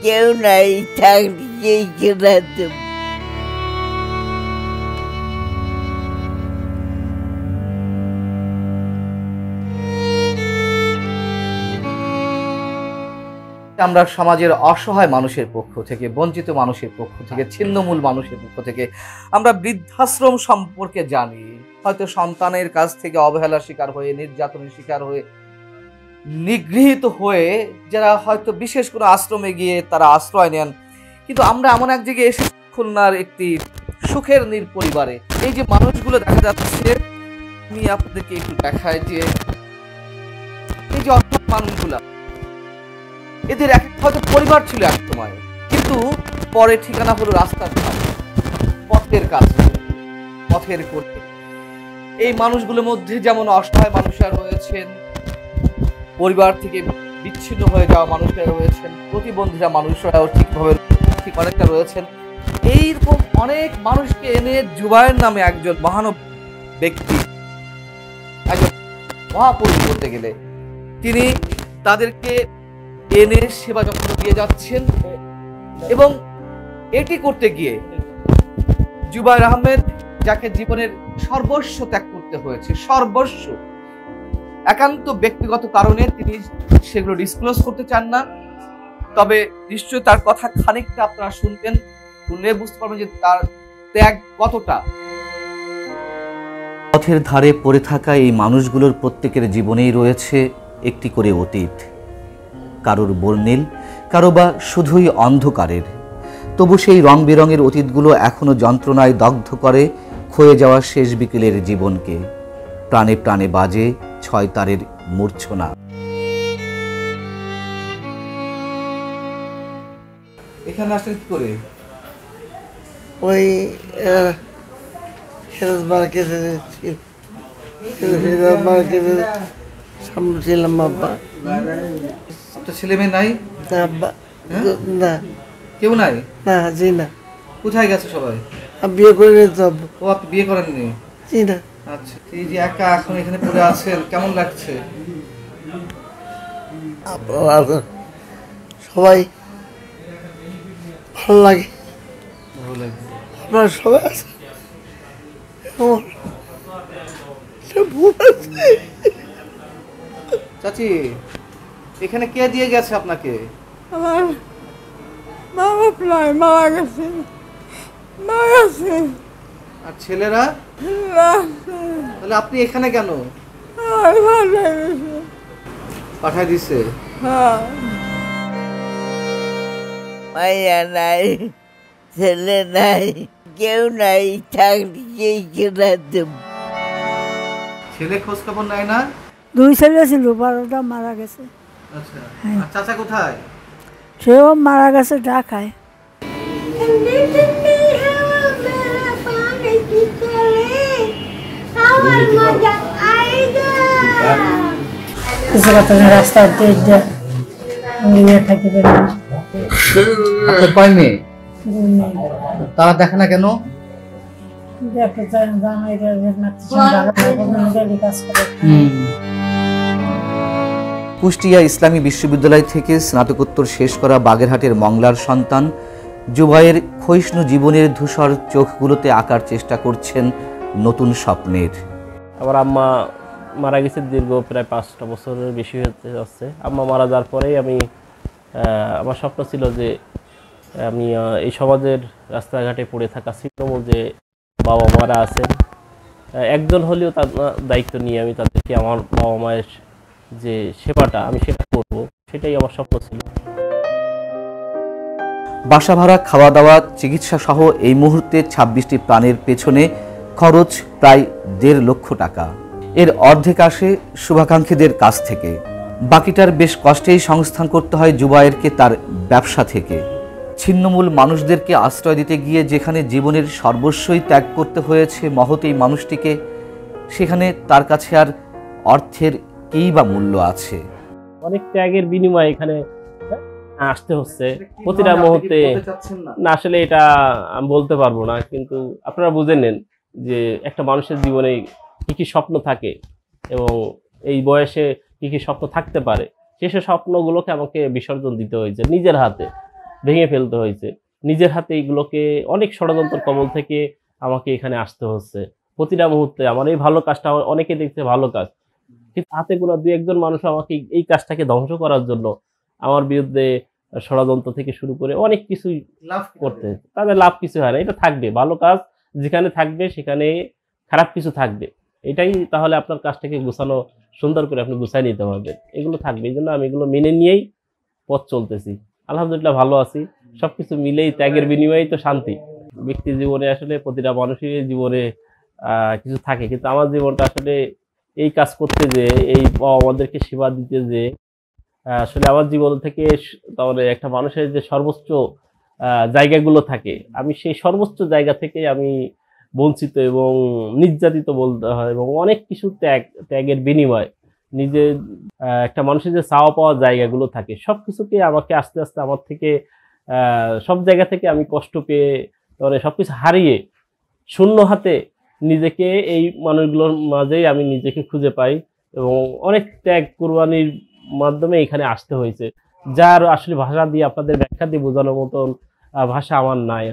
কেউ নাই, থাকলে খেলাতাম। আমরা সমাজের অসহায় মানুষের পক্ষ থেকে, বঞ্চিত মানুষের পক্ষ থেকে, ছিন্নমূল মানুষের পক্ষ থেকে আমরা বৃদ্ধাশ্রম সম্পর্কে জানি। হয়তো সন্তানের কাছ থেকে অবহেলার শিকার হয়ে, নির্যাতনের শিকার হয়ে, নিগৃহীত হয়ে যারা হয়তো বিশেষ কোনো আশ্রমে গিয়ে তারা আশ্রয় নেন। কিন্তু আমরা এমন এক জায়গায় এসে খুলনার একটি সুখের নির্পরিবারে এই যে মানুষগুলো দেখা যাচ্ছে, আমি আপনাদেরকে একটু দেখাই যে এই যে অসহায় মানুষগুলা, এদের এক হয়তো পরিবার ছিল এক সময়, কিন্তু পরে ঠিকানা হলো রাস্তার ধারে, পথের কাছে, পথের কোণে। এই মানুষগুলোর মধ্যে যেমন অসহায় মানুষরা রয়েছেন, পরিবার থেকে বিচ্ছিন্ন হয়ে যাওয়া মানুষরা রয়েছেন, প্রতিবন্ধীরা মানুষরাও ঠিক অনেকটা রয়েছেন। এইরকম অনেক মানুষকে এনে জুবায়ের নামে একজন মহানব ব্যক্তি, একজন মহাপুরুষ বলতে গেলে, তিনি তাদেরকে এনে সেবা যত্ন দিয়ে যাচ্ছেন। এবং এটি করতে গিয়ে জুবায়ের আহমেদ, যাকে জীবনের সর্বস্ব ত্যাগ করতে হয়েছে, সর্বস্ব, একান্ত ব্যক্তিগত কারণে তিনি সেগুলো ডিসক্লোজ করতে চান না, তবে নিশ্চয়ই তার কথা খানিকটা আপনারা শুনবেন, শুনলে বুঝতে পারবেন যে তার ত্যাগ কতটা। পথের ধারে পড়ে থাকা এই মানুষগুলোর প্রত্যেকের জীবনেই রয়েছে একটি করে অতীত, কারোর বর্ণিল, কারো বা শুধুই অন্ধকারের। তবু সেই রং বেরঙের অতীতগুলো এখনো যন্ত্রণায় দগ্ধ করে ক্ষয়ে যাওয়া শেষ বিকেলের জীবনকে। প্রাণে প্রাণে বাজে ছয় তারের মূর্ছনা। এখানে আসলে কি করে? ওই সামনে ছিলাম আব্বা। আপনার ছেলে মেয়ে নাই? আব্বা না, কেউ নাই? না, জি না। কোথায় গেছে সবাই? বিয়ে করে নিতে হবে। ও, আপনি বিয়ে করেননি? জি না। আচ্ছা, এই যে একা এখন এখানে পড়ে আছেন, কেমন লাগছে? সবাই ভালো লাগে, ভালো লাগে। আপনারা সবাই আছেন। চাচি, এখানে কে দিয়ে গেছে আপনাকে? আমার মা বাপ নাই, মারা গেছে, মারা গেছে। আর ছেলেরা? তাহলে আপনি এখানে কেন? পাঠায় দিছে? হ্যাঁ। মাইয়া নাই, ছেলে নাই, কেউ নাই, থাকলে খেলাতাম। ছেলে খোঁজ খবর নাই না? 2 ছেলে ছিল, 12টা মারা গেছে। আচ্ছা, আর চাচা কোথায়? সেও মারা গেছে ঢাকায়। রাস্তার পাইনি, তারা দেখে না কেন? কুষ্টিয়া ইসলামী বিশ্ববিদ্যালয় থেকে স্নাতকোত্তর শেষ করা বাগেরহাটের মংলার সন্তান জুবায়ের ক্ষয়িষ্ণু জীবনের ধূসর চোখগুলোতে আঁকার চেষ্টা করছেন নতুন স্বপ্নের। আমার আম্মা মারা গেছে দীর্ঘ প্রায় 5টা বছরের বেশি হতে যাচ্ছে। আম্মা মারা যাওয়ার পরেই আমার স্বপ্ন ছিল যে আমি এই সমাজের রাস্তাঘাটে পড়ে থাকা ছিন্নমূল যে বাবা মারা আছেন, একজন হলেও তার দায়িত্ব নিয়ে আমি তাদেরকে আমার বাবা মায়ের যে সেবাটা আমি সেটা করব, সেটাই আমার স্বপ্ন ছিল। বাসা ভাড়া, খাওয়া দাওয়া, চিকিৎসা সহ এই মুহূর্তে 26টি প্রাণের পেছনে খরচ প্রায় 1.5 লক্ষ টাকা। এর অর্ধেক আসে শুভাকাঙ্ক্ষীদের কাছ থেকে, বাকিটার বেশ কষ্টেই সংস্থান করতে হয় জুবায়েরকে তার ব্যবসা থেকে। ছিন্নমূল মানুষদেরকে আশ্রয় দিতে গিয়ে যেখানে জীবনের সর্বস্বই ত্যাগ করতে হয়েছে মহৎ এই মানুষটিকে, সেখানে তার কাছে আর অর্থের কী বা মূল্য আছে? অনেক ত্যাগের বিনিময়ে এখানে আসতে হচ্ছে প্রতিটা মুহূর্তে। না, আসলে এটা আমি বলতে পারবো না, কিন্তু আপনারা বুঝে নেন যে একটা মানুষের জীবনে কি কি স্বপ্ন থাকে এবং এই বয়সে কি কি স্বপ্ন থাকতে পারে, সেসব স্বপ্নগুলোকে আমাকে বিসর্জন দিতে হয়েছে, নিজের হাতে ভেঙে ফেলতে হয়েছে, নিজের হাতে এইগুলোকে অনেক ষড়যন্ত্র কবল থেকে আমাকে এখানে আসতে হচ্ছে। প্রতিটা মুহূর্তে আমার এই ভালো কাজটা অনেকে দেখছে ভালো কাজ, কিন্তু হাতে গোনা দুই একজন মানুষ আমাকে এই কাজটাকে ধ্বংস করার জন্য আমার বিরুদ্ধে ষড়যন্ত্র থেকে শুরু করে অনেক কিছুই করতে, তাদের লাভ কিছু হয় না। এটা থাকবে, ভালো কাজ যেখানে থাকবে সেখানে খারাপ কিছু থাকবে, এটাই তাহলে আপনার কাজটাকে গুছানো সুন্দর করে আপনি গুছাই নিতে পারবেন। এগুলো থাকবে, এই জন্য আমি এগুলো মেনে নিয়েই পথ চলতেছি। আলহামদুলিল্লাহ ভালো আছি। সবকিছু মিলেই ত্যাগের বিনিময়েই তো শান্তি। ব্যক্তি জীবনে আসলে প্রতিটা মানুষের জীবনে কিছু থাকে, কিন্তু আমার জীবনটা আসলে এই কাজ করতে যে, এই আমাদেরকে সেবা দিতে যে, আসলে আমার জীবন থেকে তাহলে একটা মানুষের যে সর্বোচ্চ জায়গাগুলো থাকে, আমি সেই সর্বোচ্চ জায়গা থেকে আমি বঞ্চিত এবং নির্যাতিত বলতে হয়, এবং অনেক কিছু ত্যাগের বিনিময় নিজের একটা মানুষের যে চাওয়া পাওয়ার জায়গাগুলো থাকে সব কিছুকে আমাকে আস্তে আস্তে আমার থেকে সব জায়গা থেকে আমি কষ্ট পেয়ে মানে সবকিছু হারিয়ে শূন্য হাতে নিজেকে এই মানুষগুলোর মাঝেই আমি নিজেকে খুঁজে পাই, এবং অনেক ত্যাগ কুরবানির মাধ্যমে এখানে আসতে হয়েছে, যার আসলে ভাষা দিয়ে আপনাদের ব্যাখ্যা দিয়ে বোঝানোর মতন ভাষা আমার নাই।